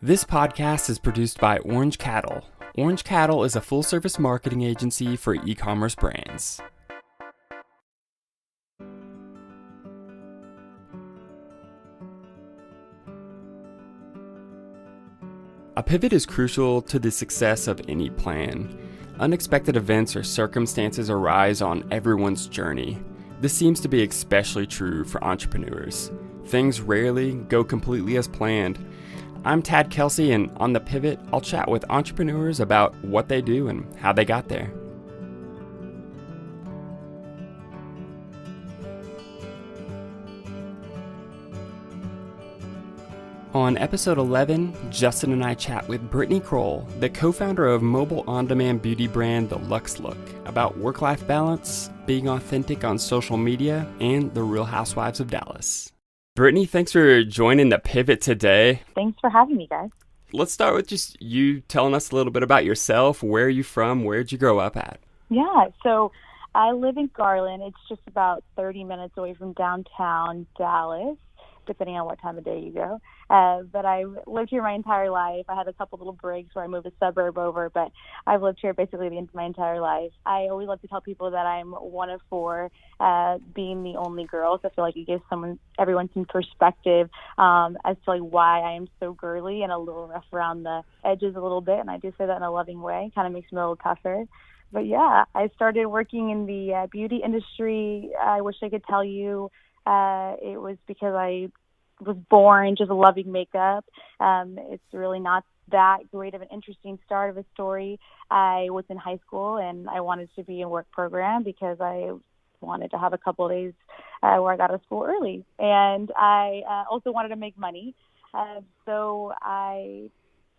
This podcast is produced by Orange Cattle. Orange Cattle is a full-service marketing agency for e-commerce brands. A pivot is crucial to the success of any plan. Unexpected events or circumstances arise on everyone's journey. This seems to be especially true for entrepreneurs. Things rarely go completely as planned. I'm Tad Kelsey, and on The Pivot, I'll chat with entrepreneurs about what they do and how they got there. On episode 11, Justin and I chat with Brittany Kroll, the co-founder of mobile on-demand beauty brand The Lux Look, about work-life balance, being authentic on social media, and the Real Housewives of Dallas. Brittany, thanks for joining The Pivot today. Thanks for having me, guys. Let's start with just you telling us a little bit about yourself. Where are you from? Where'd you grow up at? Yeah, so I live in Garland. It's just about 30 minutes away from downtown Dallas, depending on what time of day you go. But I've lived here my entire life. I had a couple little breaks where I moved a suburb over, but I've lived here basically my entire life. I always love to tell people that I'm one of four, being the only girl. So I feel like it gives everyone some perspective as to like why I am so girly and a little rough around the edges a little bit. And I do say that in a loving way. Kind of makes me a little tougher. But yeah, I started working in the beauty industry. I wish I could tell you it was because I was born just loving makeup. It's really not that great of an interesting start of a story. I was in high school and I wanted to be in work program because I wanted to have a couple of days where I got out of school early. And I also wanted to make money. So I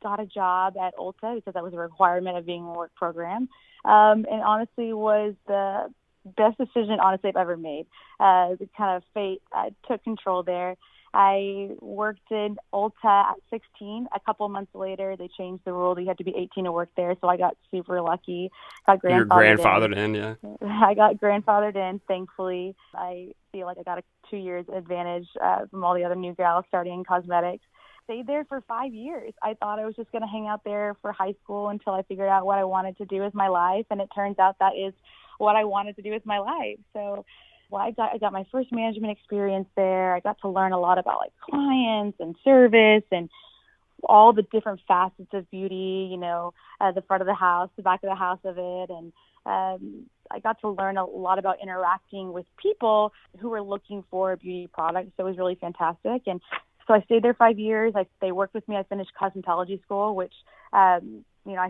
got a job at Ulta because that was a requirement of being in a work program. And honestly was the best decision, honestly, I've ever made. The kind of fate took control there. I worked in Ulta at 16. A couple months later, they changed the rule that you had to be 18 to work there, so I got super lucky. You're grandfathered in, yeah. I got grandfathered in, thankfully. I feel like I got a 2 years advantage from all the other new gals starting in cosmetics. Stayed there for 5 years. I thought I was just going to hang out there for high school until I figured out what I wanted to do with my life, and it turns out that is what I wanted to do with my life. So I got my first management experience there. I got to learn a lot about like clients and service and all the different facets of beauty, the front of the house, the back of the house of it. And I got to learn a lot about interacting with people who were looking for a beauty product. So it was really fantastic. And so I stayed there 5 years. They worked with me. I finished cosmetology school, which, I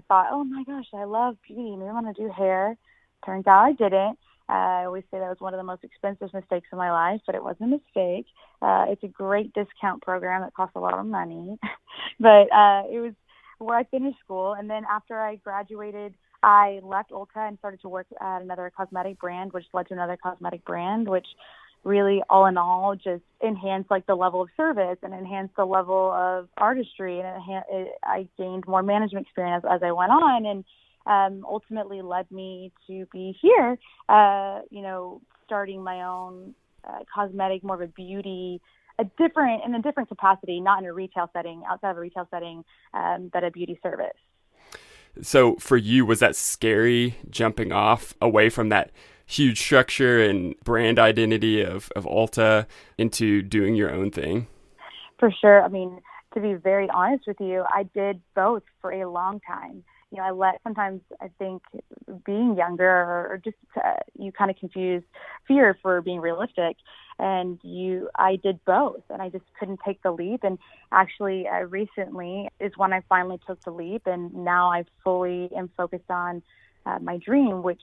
thought, oh my gosh, I love beauty. Maybe I want to do hair. Turns out I didn't. I always say that was one of the most expensive mistakes in my life, but it wasn't a mistake. It's a great discount program that costs a lot of money. But it was where I finished school. And then after I graduated, I left Ulta and started to work at another cosmetic brand, which led to another cosmetic brand, which really, all in all, just enhanced like the level of service and enhanced the level of artistry. And I gained more management experience as I went on. And ultimately led me to be here, starting my own cosmetic, more of a beauty, in a different capacity, not in a retail setting, outside of a retail setting, but a beauty service. So for you, was that scary jumping off away from that huge structure and brand identity of Ulta into doing your own thing? For sure. I mean, to be very honest with you, I did both for a long time. Sometimes I think being younger or just you kind of confuse fear for being realistic. And I did both, and I just couldn't take the leap. And actually, recently is when I finally took the leap, and now I fully am focused on my dream, which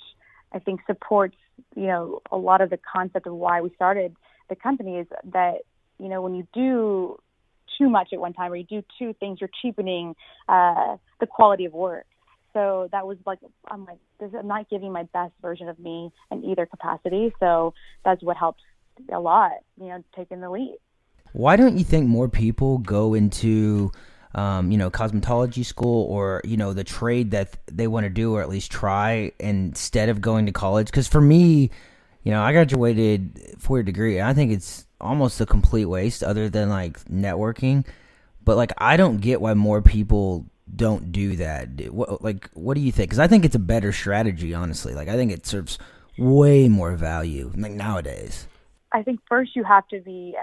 I think supports, a lot of the concept of why we started the company is that, when you do too much at one time or you do two things, you're cheapening the quality of work. So that was I'm not giving my best version of me in either capacity. So that's what helps a lot, taking the lead. Why don't you think more people go into, cosmetology school or, the trade that they want to do or at least try instead of going to college? Because for me, I graduated 4-year degree and I think it's almost a complete waste other than like networking. But like, I don't get why more people don't do that. What do you think? Because I think it's a better strategy, honestly. Like, I think it serves way more value like nowadays. I think first you have to be,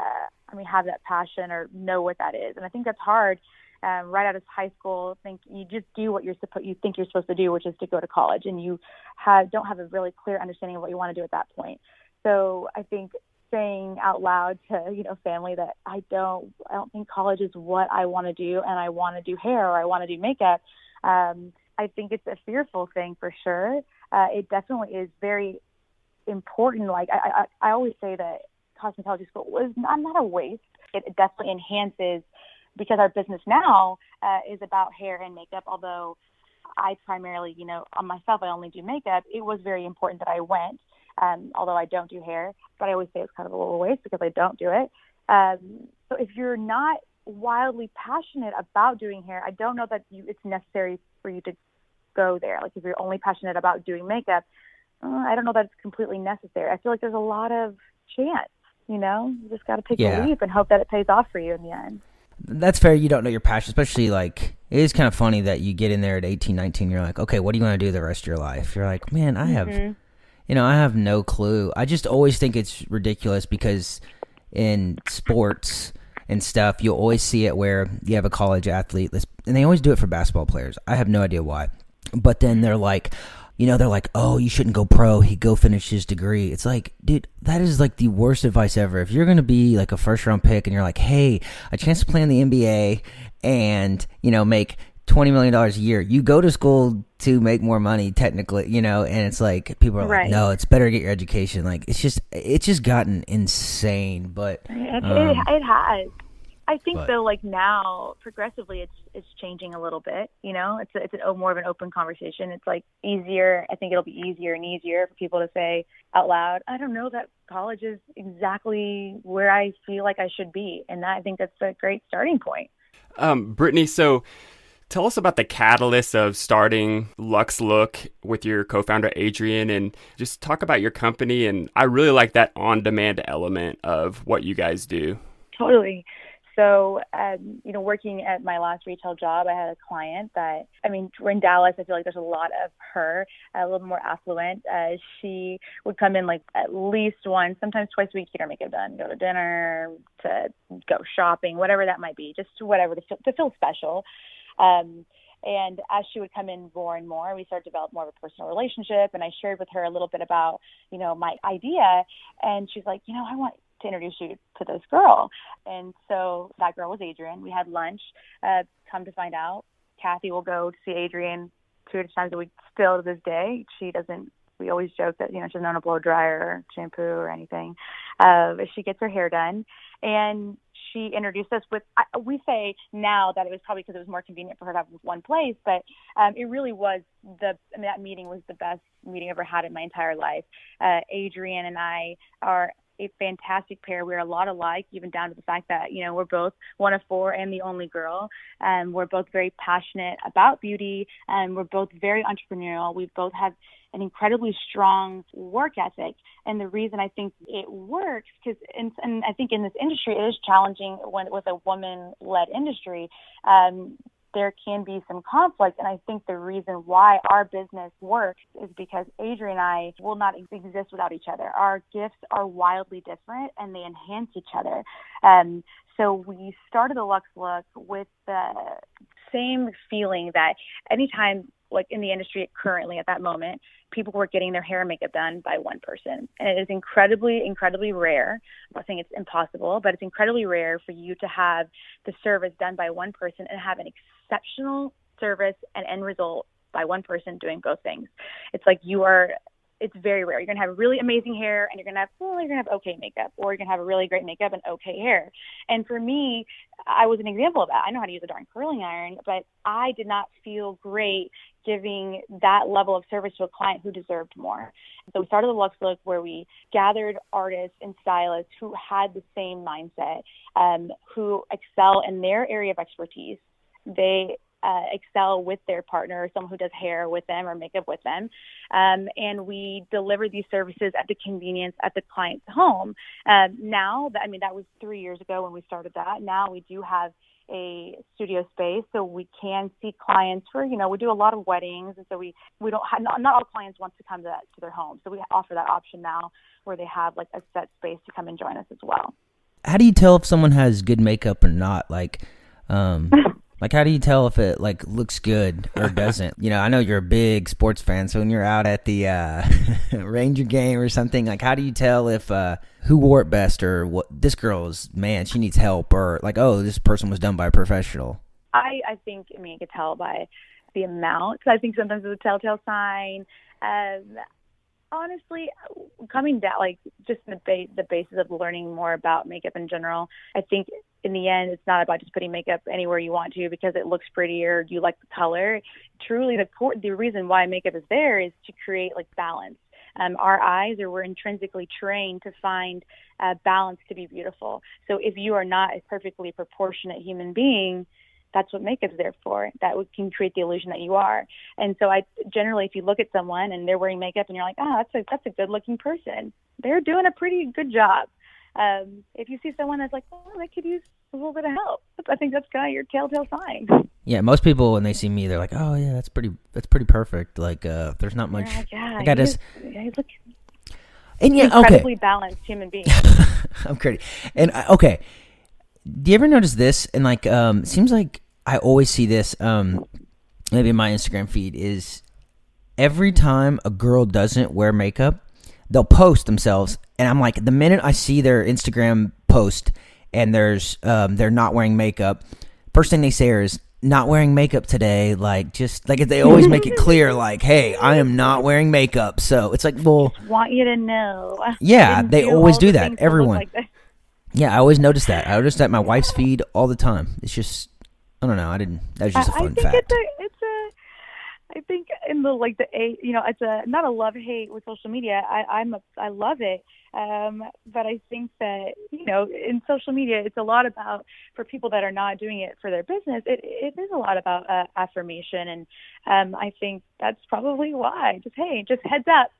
have that passion or know what that is. And I think that's hard. Right out of high school, think you just do what you think you're supposed to do, which is to go to college, and you don't have a really clear understanding of what you want to do at that point. So I think saying out loud to family that I don't think college is what I want to do, and I want to do hair or I want to do makeup. I think it's a fearful thing for sure. It definitely is very important. Like I always say that cosmetology school was not a waste. It definitely enhances, because our business now is about hair and makeup. Although I primarily, on myself, I only do makeup. It was very important that I went, although I don't do hair. But I always say it's kind of a little waste because I don't do it. So if you're not wildly passionate about doing hair, I don't know that it's necessary for you to go there. Like if you're only passionate about doing makeup, I don't know that it's completely necessary. I feel like there's a lot of chance, you just got to take a leap and hope that it pays off for you in the end. That's fair. You don't know your passion, especially like, it is kind of funny that you get in there at 18, 19, you're like, okay, what do you want to do the rest of your life? You're like, man, I have no clue. I just always think it's ridiculous because in sports and stuff, you'll always see it where you have a college athlete, and they always do it for basketball players. I have no idea why. But then they're like, oh, you shouldn't go pro. He'd go finish his degree. It's like, dude, that is like the worst advice ever. If you're going to be like a first round pick and you're like, hey, a chance to play in the NBA and, make $20 million a year, you go to school to make more money technically, and it's like, people are like, no, it's better to get your education. Like, it's just gotten insane, but it has. I think though, like now, progressively, it's changing a little bit. It's more of an open conversation. It's like easier. I think it'll be easier and easier for people to say out loud, I don't know that college is exactly where I feel like I should be, and I think that's a great starting point. Brittany, so tell us about the catalyst of starting Lux Look with your co-founder Adrian, and just talk about your company. And I really like that on-demand element of what you guys do. Totally. So, working at my last retail job, I had a client that, we're in Dallas. I feel like there's a lot of her, a little more affluent. She would come in like at least once, sometimes twice a week, to get her makeup done, go to dinner, to go shopping, whatever that might be, just whatever to feel special. And as she would come in more and more, we started to develop more of a personal relationship. And I shared with her a little bit about, my idea. And she's like, I want to introduce you to this girl. And so that girl was Adrian. We had lunch. Come to find out, Kathy will go to see Adrian 2 times a week still to this day. We always joke that, she doesn't know how to blow dryer or shampoo or anything. But she gets her hair done. And she introduced us with, we say now that it was probably because it was more convenient for her to have one place, but it really was that meeting was the best meeting I've ever had in my entire life. Adrian and I are a fantastic pair. We're a lot alike, even down to the fact that, we're both one of 4 and the only girl. We're both very passionate about beauty, and we're both very entrepreneurial. We both have an incredibly strong work ethic. And the reason I think it works, and I think in this industry, it is challenging with a woman-led industry. There can be some conflict. And I think the reason why our business works is because Adrian and I will not exist without each other. Our gifts are wildly different and they enhance each other. So we started the Lux Look with the same feeling that anytime, like in the industry currently at that moment, people were getting their hair and makeup done by one person. And it is incredibly, incredibly rare. I'm not saying it's impossible, but it's incredibly rare for you to have the service done by one person and have an exceptional service and end result by one person doing both things. It's like it's very rare. You're going to have really amazing hair and you're going to have okay makeup, or you're going to have a really great makeup and okay hair. And for me, I was an example of that. I know how to use a darn curling iron, but I did not feel great giving that level of service to a client who deserved more. So we started the Lux Look, where we gathered artists and stylists who had the same mindset, who excel in their area of expertise. They excel with their partner, or someone who does hair with them or makeup with them. And we deliver these services at the convenience at the client's home. That was 3 years ago when we started that. Now we do have a studio space, so we can see clients for, we do a lot of weddings, and so we don't have, not all clients want to come to their home, so we offer that option now where they have like a set space to come and join us as well. How do you tell if someone has good makeup or not? Like, like how do you tell if it like looks good or doesn't? I know you're a big sports fan, so when you're out at the Ranger game or something, like how do you tell if who wore it best, or what this girl's, man, she needs help, or like, oh, this person was done by a professional? I think, you can tell by the amount. I think sometimes it's a telltale sign. Honestly, coming down, like just the basis of learning more about makeup in general, I think in the end, it's not about just putting makeup anywhere you want to because it looks prettier, you like the color. Truly, the reason why makeup is there is to create like balance. Our eyes, we're intrinsically trained to find balance to be beautiful. So if you are not a perfectly proportionate human being, that's what makeup's there for. That can create the illusion that you are. And so generally, if you look at someone and they're wearing makeup and you're like, that's a good looking person, they're doing a pretty good job. If you see someone that's like, they could use a little bit of help, I think that's kind of your telltale sign. Yeah, most people when they see me, they're like, oh yeah, that's pretty perfect. Like, there's not much. He's like, and yeah, incredibly balanced human being. I'm crazy. And okay, do you ever notice this? And like, it seems like I always see this. Maybe in my Instagram feed is every time a girl doesn't wear makeup, they'll post themselves, and I'm like, the minute I see their Instagram post and there's they're not wearing makeup, first thing they say is not wearing makeup today. Like, just like they always make it clear, like, hey, I am not wearing makeup. So it's like, well, just want you to know. Yeah, they always do that. Everyone. Yeah, I always notice that. I notice that my wife's feed all the time. It's just, I don't know. That was just a fun fact. I think in it's not a love hate with social media. I love it, but I think that in social media it's a lot about, for people that are not doing it for their business, it is a lot about affirmation, and I think that's probably why. Just heads up.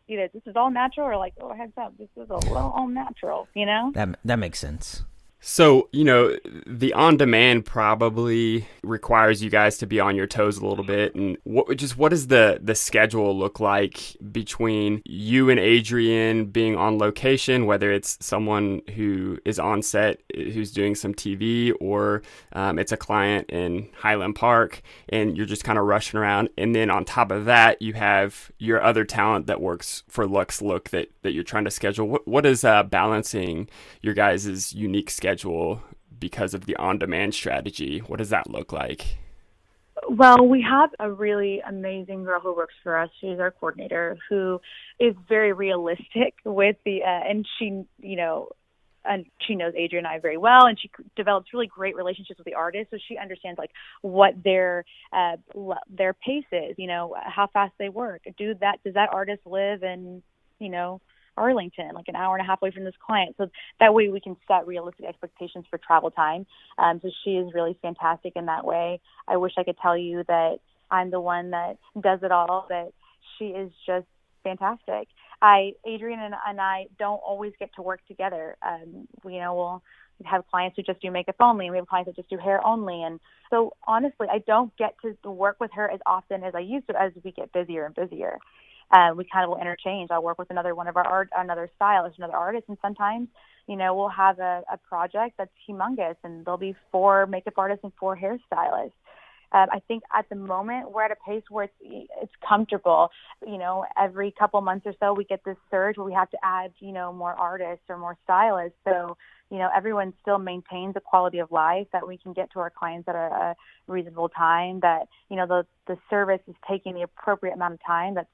Either this is all natural, or like, oh, heads up, this is a little all natural, That makes sense. So, the on-demand probably requires you guys to be on your toes a little bit. And what does the schedule look like between you and Adrian being on location, whether it's someone who is on set who's doing some TV, or it's a client in Highland Park and you're just kind of rushing around. And then on top of that, you have your other talent that works for Lux Look that you're trying to schedule. What is balancing your guys' unique schedule because of the on-demand strategy? What does that look like? Well, we have a really amazing girl who works for us. She's our coordinator, who is very realistic with and she, and she knows Adrian and I very well, and she develops really great relationships with the artists. So she understands like what their pace is, how fast they work. Does that artist live in, Arlington, like an hour and a half away from this client? So that way we can set realistic expectations for travel time. So she is really fantastic in that way. I wish I could tell you that I'm the one that does it all, but she is just fantastic. Adrian and I don't always get to work together. We'll have clients who just do makeup only, and we have clients that just do hair only. And so honestly, I don't get to work with her as often as I used to as we get busier and busier. We kind of will interchange. I'll work with another stylist, another artist, and sometimes, we'll have a project that's humongous, and there'll be 4 makeup artists and 4 hairstylists. I think at the moment we're at a pace where it's comfortable. Every couple months or so we get this surge where we have to add, more artists or more stylists. So, everyone still maintains the quality of life that we can get to our clients at a reasonable time, that, the service is taking the appropriate amount of time that's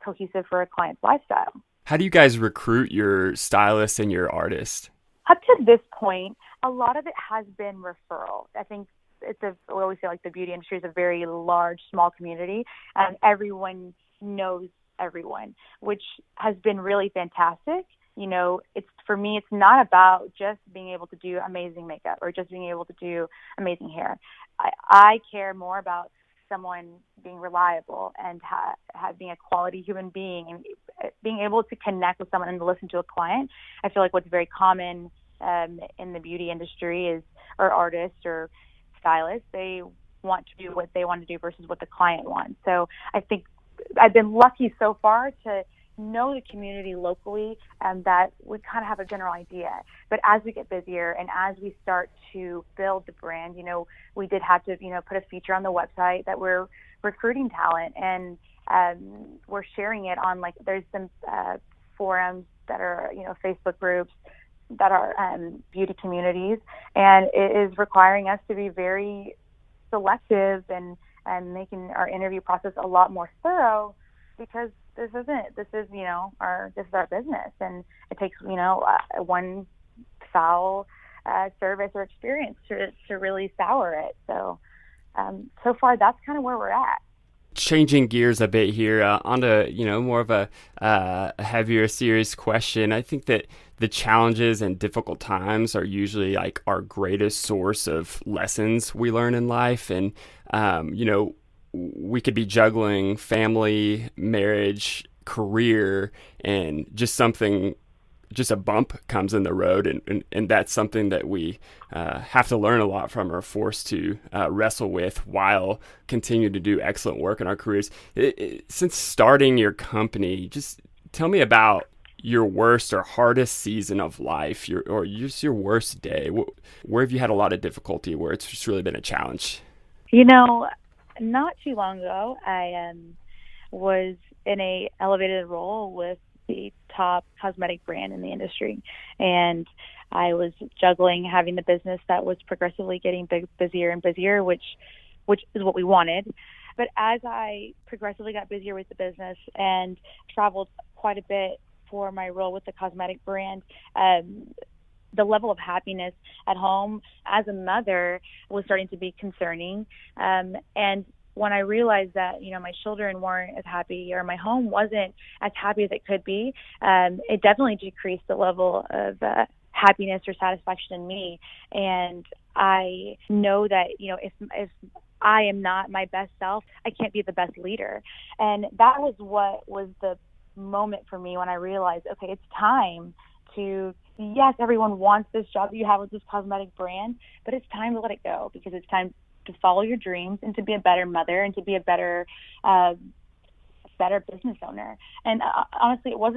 cohesive for a client's lifestyle. How do you guys recruit your stylists and your artists? Up to this point, a lot of it has been referral. I think we always say like the beauty industry is a very large, small community, and everyone knows everyone, which has been really fantastic. For me, it's not about just being able to do amazing makeup or just being able to do amazing hair. I care more about someone being reliable and being a quality human being and being able to connect with someone and listen to a client. I feel like what's very common in the beauty industry or artists or stylists. They want to do what they want to do versus what the client wants. So I think I've been lucky so far to know the community locally, and that we kind of have a general idea. But as we get busier and as we start to build the brand, we did have to, put a feature on the website that we're recruiting talent, and we're sharing it on, there's some forums that are, Facebook groups that are beauty communities, and it is requiring us to be very selective and making our interview process a lot more thorough, because this is our business, and it takes one foul service or experience to really sour it. So so far that's kind of where we're at. Changing gears a bit here, onto more of a heavier, serious question. I think that the challenges and difficult times are usually our greatest source of lessons we learn in life, and we could be juggling family, marriage, career, and just a bump comes in the road, and that's something that we have to learn a lot from, or forced to wrestle with while continue to do excellent work in our careers. Since starting your company, just tell me about your worst or hardest season of life, your worst day. Where have you had a lot of difficulty, where it's just really been a challenge? Not too long ago, I was in a elevated role with the top cosmetic brand in the industry, and I was juggling having the business that was progressively getting busier and busier, which is what we wanted. But as I progressively got busier with the business and traveled quite a bit for my role with the cosmetic brand, the level of happiness at home as a mother was starting to be concerning. And when I realized that, my children weren't as happy, or my home wasn't as happy as it could be, it definitely decreased the level of happiness or satisfaction in me. And I know that, if I am not my best self, I can't be the best leader. And that was what was the moment for me when I realized, okay, it's time to, yes, everyone wants this job that you have with this cosmetic brand, but it's time to let it go, because it's time to follow your dreams and to be a better mother and to be a better business owner. And honestly, it was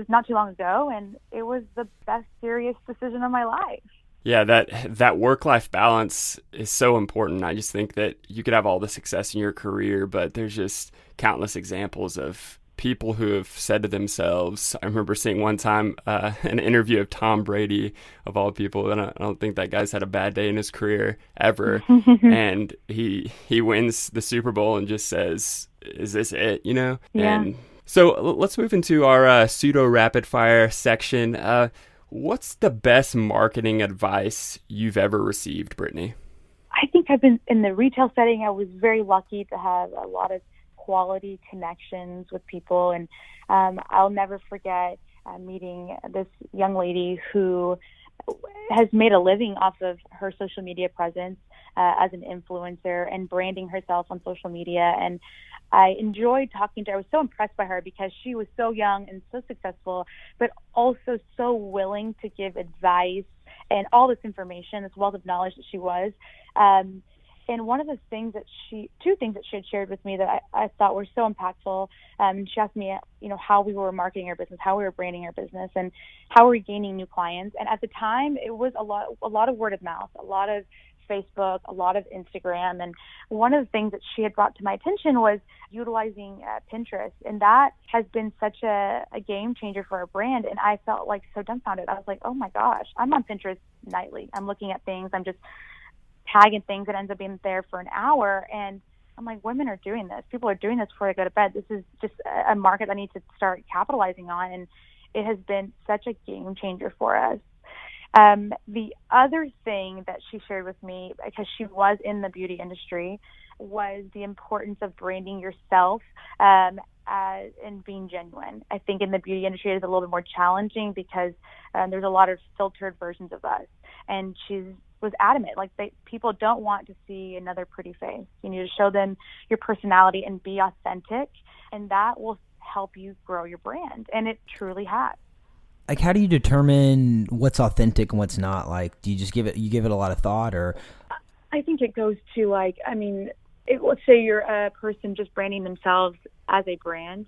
not too long ago, and it was the best serious decision of my life. Yeah, that work-life balance is so important. I just think that you could have all the success in your career, but there's just countless examples of people who have said to themselves, I remember seeing one time an interview of Tom Brady, of all people, and I don't think that guy's had a bad day in his career ever. And he wins the Super Bowl and just says, is this it, Yeah. And so let's move into our pseudo rapid fire section. What's the best marketing advice you've ever received, Brittany? I think I've been in the retail setting. I was very lucky to have a lot of quality connections with people, and I'll never forget meeting this young lady who has made a living off of her social media presence as an influencer and branding herself on social media. And I enjoyed talking to her. I was so impressed by her because she was so young and so successful, but also so willing to give advice and all this information, this wealth of knowledge that she was. And one of the things two things that she had shared with me that I thought were so impactful. She asked me, how we were marketing our business, how we were branding our business, and how we were gaining new clients. And at the time, it was a lot of word of mouth, a lot of Facebook, a lot of Instagram. And one of the things that she had brought to my attention was utilizing Pinterest. And that has been such a game changer for our brand. And I felt so dumbfounded. I was like, oh my gosh, I'm on Pinterest nightly. I'm looking at things. I'm just tagging things that ends up being there for an hour. And I'm like, women are doing this. People are doing this before they go to bed. This is just a market I need to start capitalizing on. And it has been such a game changer for us. The other thing that she shared with me, because she was in the beauty industry, was the importance of branding yourself and being genuine. I think in the beauty industry it is a little bit more challenging because there's a lot of filtered versions of us. And she was adamant, people don't want to see another pretty face. You need to show them your personality and be authentic, and that will help you grow your brand. And it truly has. Like, how do you determine what's authentic and what's not? Like, do you just give it a lot of thought, or? I think it goes to like, I mean, let's say you're a person just branding themselves as a brand,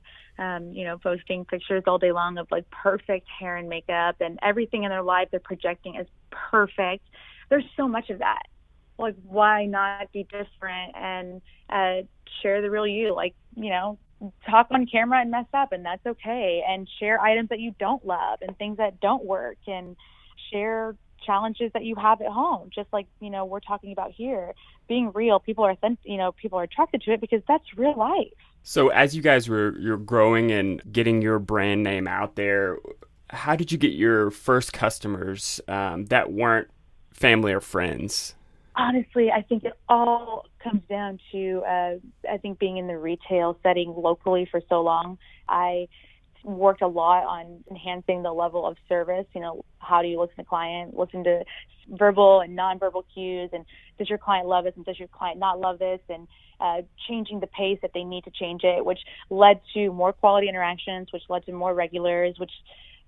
posting pictures all day long of like perfect hair and makeup and everything in their life they're projecting as perfect. There's so much of that. Like, why not be different and share the real you? Like, talk on camera and mess up, and that's okay. And share items that you don't love and things that don't work, and share challenges that you have at home. Just like, we're talking about here, being real. People are attracted to it because that's real life. So as you guys you're growing and getting your brand name out there, how did you get your first customers that weren't family or friends? Honestly, I think it all comes down to, I think, being in the retail setting locally for so long. I worked a lot on enhancing the level of service. How do you listen to client, listen to verbal and nonverbal cues, and does your client love this and does your client not love this, and changing the pace if they need to change it, which led to more quality interactions, which led to more regulars, which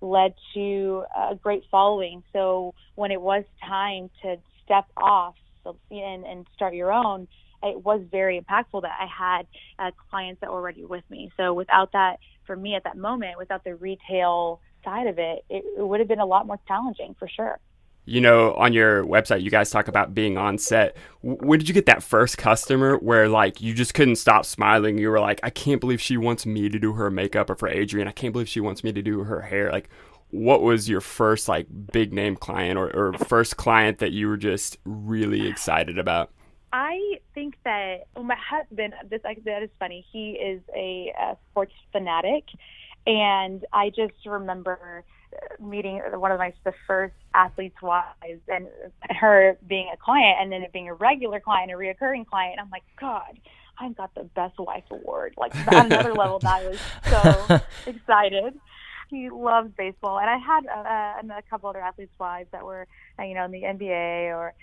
led to a great following. So when it was time to step off and start your own, it was very impactful that I had clients that were already with me. So without that, for me at that moment, without the retail side of it, it would have been a lot more challenging for sure. On your website, you guys talk about being on set. When did you get that first customer where like you just couldn't stop smiling? You were like, I can't believe she wants me to do her makeup, or for Adrienne, I can't believe she wants me to do her hair. Like, what was your first like big name client or first client that you were just really excited about? I think that my husband, that is funny. He is a sports fanatic, and I just remember meeting one of the first athletes' wives, and her being a client, and then it being a regular client, a reoccurring client. I'm like, God, I've got the best wife award. Like, at another level, I was so excited. He loves baseball, and I had a couple other athletes' wives that were, in the NBA or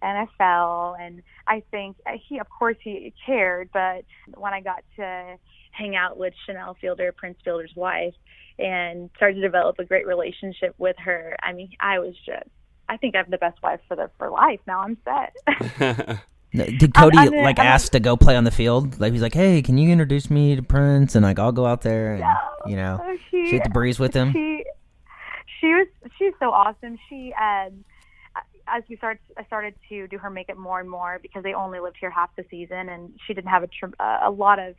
NFL, and I think he cared, but when I got to hang out with Chanel Fielder, Prince Fielder's wife, and started to develop a great relationship with her, I mean, I think I'm the best wife for life. Now I'm set. Did Cody ask to go play on the field? Like, he's like, hey, can you introduce me to Prince, and like I'll go out there and shoot the breeze with him? She's so awesome. She as I started to do her makeup more and more because they only lived here half the season, and she didn't have a lot of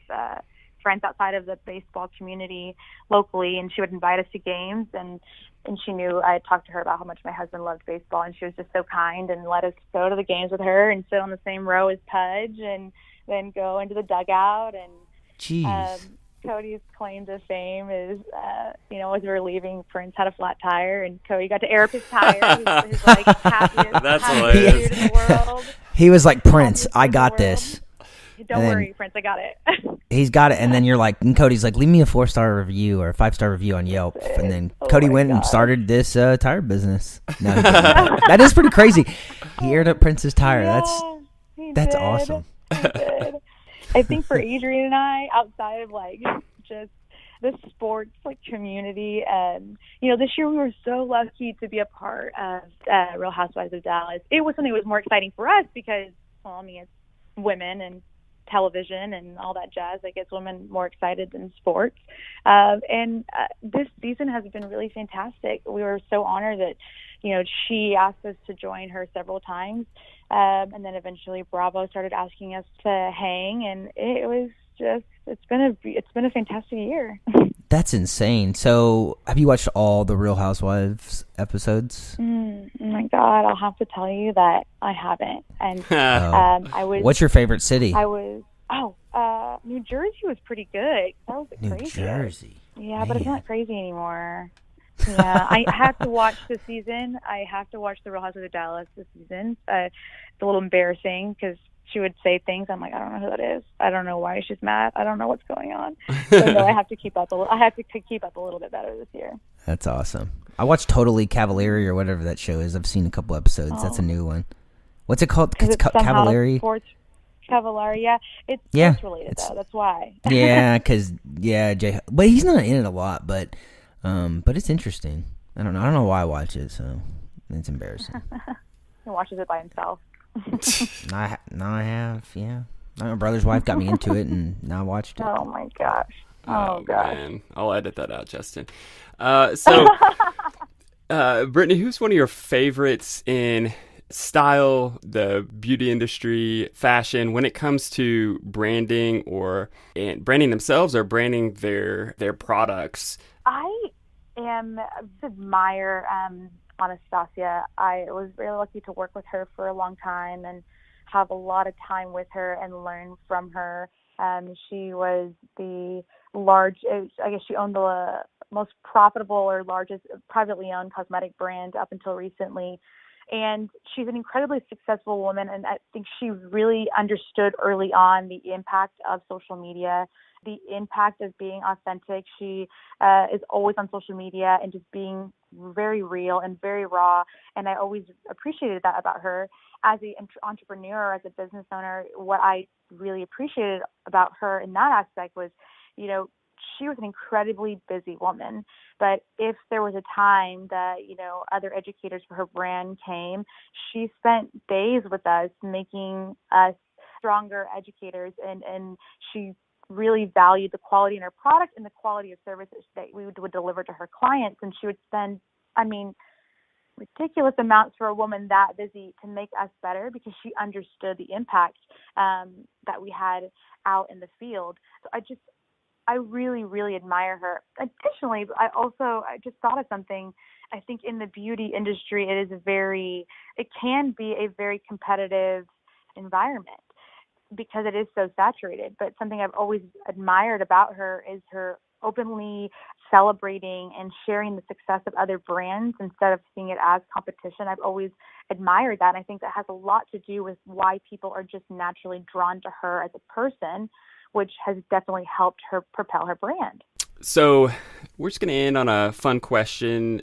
friends outside of the baseball community locally, and she would invite us to games, and she knew I had talked to her about how much my husband loved baseball, and she was just so kind and let us go to the games with her and sit on the same row as Pudge and then go into the dugout. And jeez. Cody's claim to fame is, as we were leaving, Prince had a flat tire, and Cody got to air up his tire. His happiest, That's hilarious hilarious. dude in the world. He was like, Prince, I got this. Don't worry, Prince, I got it. He's got it, and then you're like, and Cody's like, leave me a 4-star review or a 5-star review on Yelp, and then Cody went and started this tire business. No, he didn't. That is pretty crazy. He aired up Prince's tire. Yeah, that's awesome. He did. I think for Adrienne and I, outside of just the sports community, this year we were so lucky to be a part of Real Housewives of Dallas. It was something that was more exciting for us because, it's women and television and all that jazz that gets women more excited than sports. And this season has been really fantastic. We were so honored that, she asked us to join her several times. And then eventually Bravo started asking us to hang, and it was it's been a fantastic year. That's insane. So have you watched all the Real Housewives episodes? Oh my God, I'll have to tell you that I haven't. And what's your favorite city? New Jersey was pretty good. That was crazy. New Jersey. Yeah, Man. but it's not crazy anymore. Yeah, I have to watch the season. I have to watch the Real Housewives of Dallas this season. It's a little embarrassing because she would say things. I'm like, I don't know who that is. I don't know why she's mad. I don't know what's going on. So no, I have to keep up a little bit better this year. That's awesome. I watched Totally Cavallari or whatever that show is. I've seen a couple episodes. That's a new one. What's it called? It's Cavallari. Sports Cavallari. Yeah, it's sports related though. That's why. Yeah, because Jay, but he's not in it a lot. But it's interesting. I don't know. I don't know why I watch it, so it's embarrassing. He watches it by himself. Now I have, yeah. My brother's wife got me into it, and now I watched it. Oh my gosh. Oh gosh. man, I'll edit that out, Justin. So, Brittany, who's one of your favorites in style, the beauty industry, fashion, when it comes to branding and branding themselves or branding their products? I admire Anastacia. I was really lucky to work with her for a long time and have a lot of time with her and learn from her. She was I guess she owned the most profitable or largest privately owned cosmetic brand up until recently. And she's an incredibly successful woman, and I think she really understood early on the impact of social media, the impact of being authentic. She is always on social media and just being very real and very raw, and I always appreciated that about her. As an entrepreneur, as a business owner, what I really appreciated about her in that aspect was, she was an incredibly busy woman, but if there was a time that, other educators for her brand came, she spent days with us making us stronger educators, and she really valued the quality in her product and the quality of services that we would deliver to her clients. And she would spend, ridiculous amounts for a woman that busy to make us better because she understood the impact that we had out in the field. So I really, really admire her. Additionally, I just thought of something. I think in the beauty industry, it can be a very competitive environment because it is so saturated. But something I've always admired about her is her openly celebrating and sharing the success of other brands instead of seeing it as competition. I've always admired that. And I think that has a lot to do with why people are just naturally drawn to her as a person, which has definitely helped her propel her brand. So we're just going to end on a fun question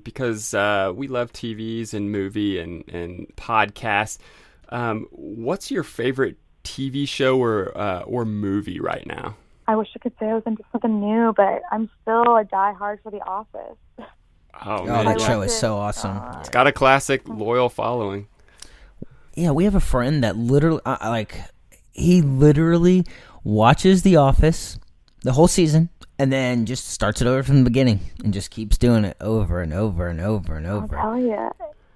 because we love TVs and movie and podcasts. What's your favorite TV show or movie right now? I wish I could say I was into something new, but I'm still a diehard for The Office. Oh man, that show is so awesome. It's got a classic loyal following. Yeah, we have a friend that literally, he literally watches The Office the whole season and then just starts it over from the beginning and just keeps doing it over and over and over and over. I'll tell you.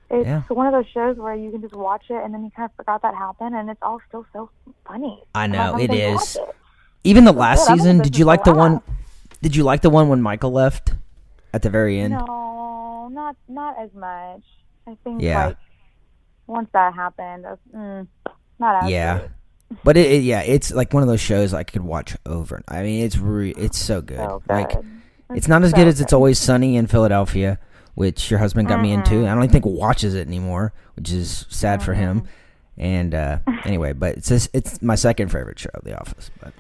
It's one of those shows where you can just watch it and then you kind of forgot that happened, and it's all still so funny. I know, it is. Even the last season, did you like the one? Did you like the one when Michael left at the very end? No, not as much. I think once that happened, not as good. But it's like one of those shows I could watch over. I mean, it's so good. So good. Like, it's not as good as It's Always Sunny in Philadelphia, which your husband got me into. I don't even think watches it anymore, which is sad for him. And anyway, but it's my second favorite show, The Office. But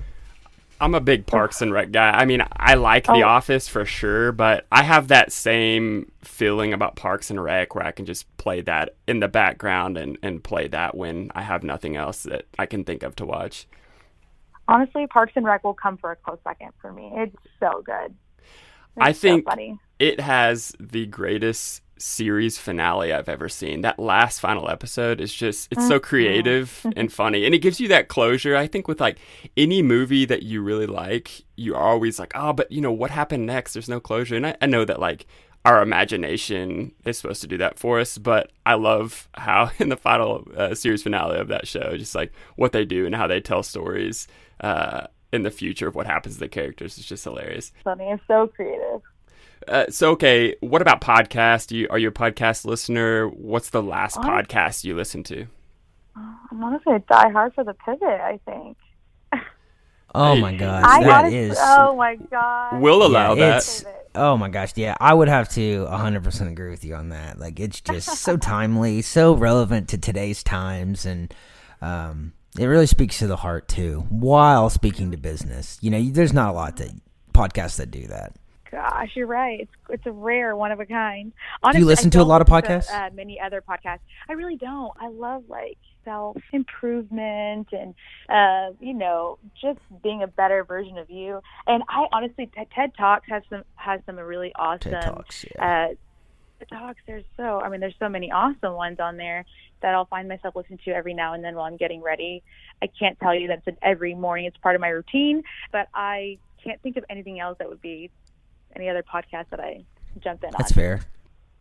I'm a big Parks and Rec guy. I mean, I like The Office for sure, but I have that same feeling about Parks and Rec where I can just play that in the background and play that when I have nothing else that I can think of to watch. Honestly, Parks and Rec will come for a close second for me. It's so good. I think so funny. It has the greatest series finale I've ever seen. That last final episode is just, it's so creative and funny. And it gives you that closure. I think with like any movie that you really like, you're always like, oh, but what happened next? There's no closure. And I know that like our imagination is supposed to do that for us, but I love how in the final series finale of that show, just like what they do and how they tell stories in the future of what happens to the characters is just hilarious. Funny. It's so creative. So, okay, what about podcasts? Are you a podcast listener? What's the last podcast you listened to? I'm honestly a diehard for The Pivot, I think. Oh, my gosh. Oh, my God. We'll allow that. Oh, my gosh. Yeah, I would have to 100% agree with you on that. Like, it's just so timely, so relevant to today's times, and it really speaks to the heart, too, while speaking to business. There's not a lot of podcasts that do that. Gosh, you're right. It's a rare, one of a kind. Honestly, do you listen to a lot of podcasts? Many other podcasts. I really don't. I love like self-improvement and just being a better version of you. And I honestly, TED Talks has some really awesome The talks, there's so many awesome ones on there that I'll find myself listening to every now and then while I'm getting ready. I can't tell you that it's every morning. It's part of my routine, but I can't think of anything else that would be any other podcast that I jump in on. That's fair.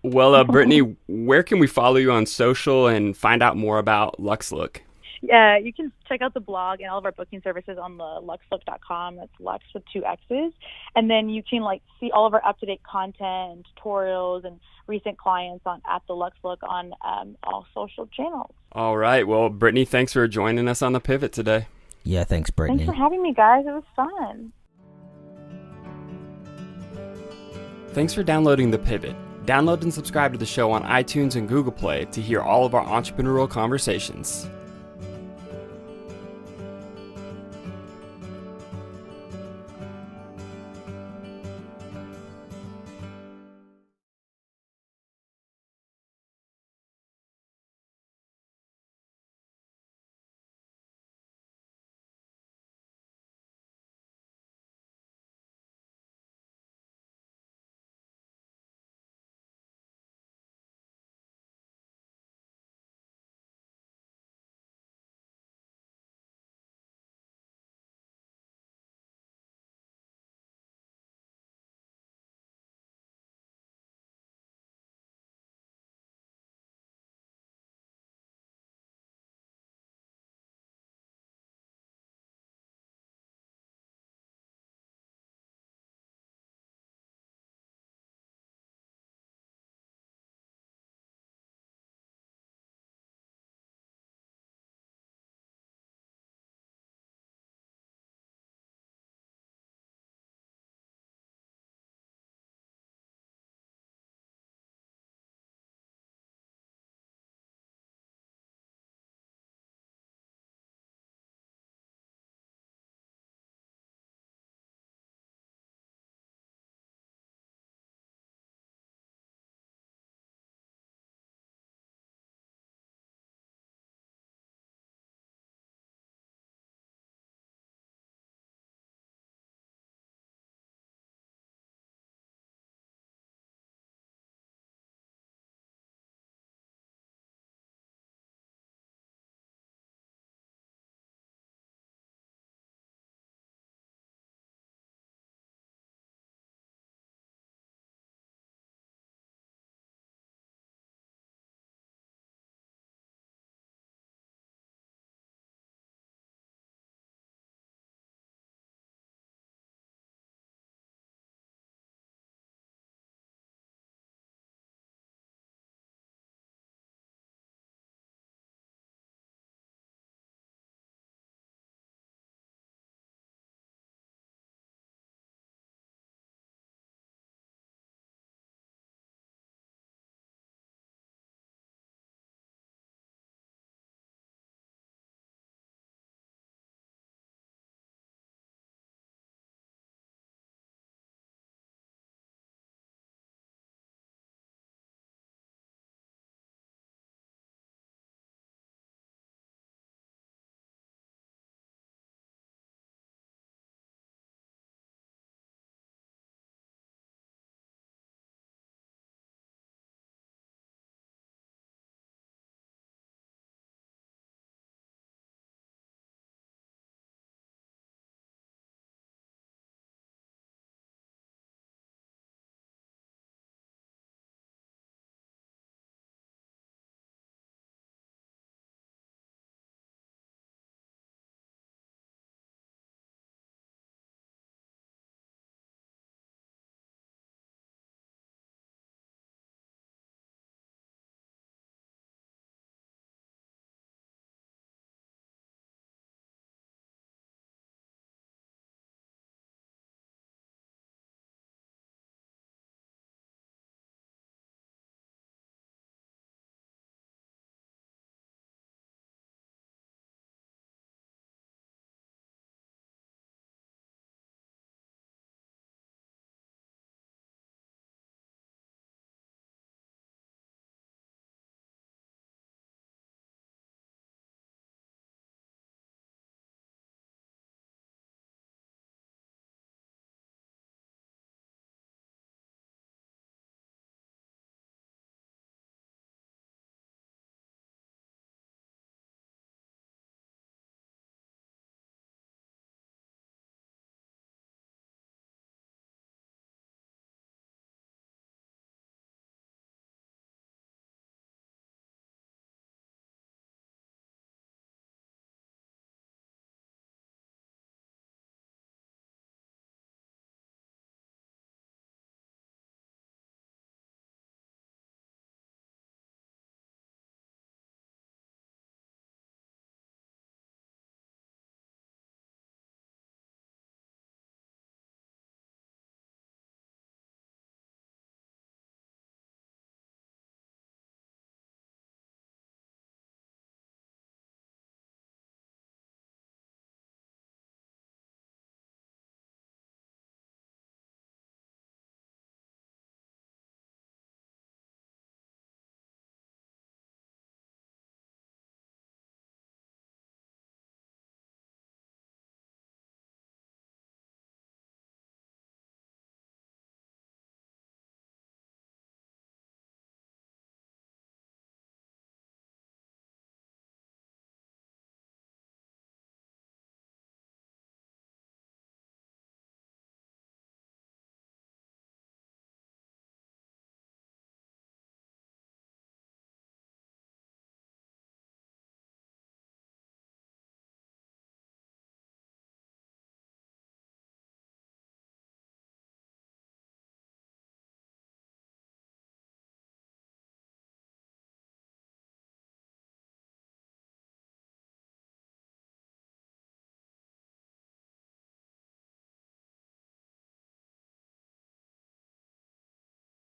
Well, Brittany, where can we follow you on social and find out more about Lux Look? Yeah, you can check out the blog and all of our booking services on the luxlook.com. That's Lux with 2 X's. And then you can see all of our up-to-date content and tutorials and recent clients at the Lux Look on all social channels. All right. Well, Brittany, thanks for joining us on The Pivot today. Yeah, thanks, Brittany. Thanks for having me, guys. It was fun. Thanks for downloading The Pivot. Download and subscribe to the show on iTunes and Google Play to hear all of our entrepreneurial conversations.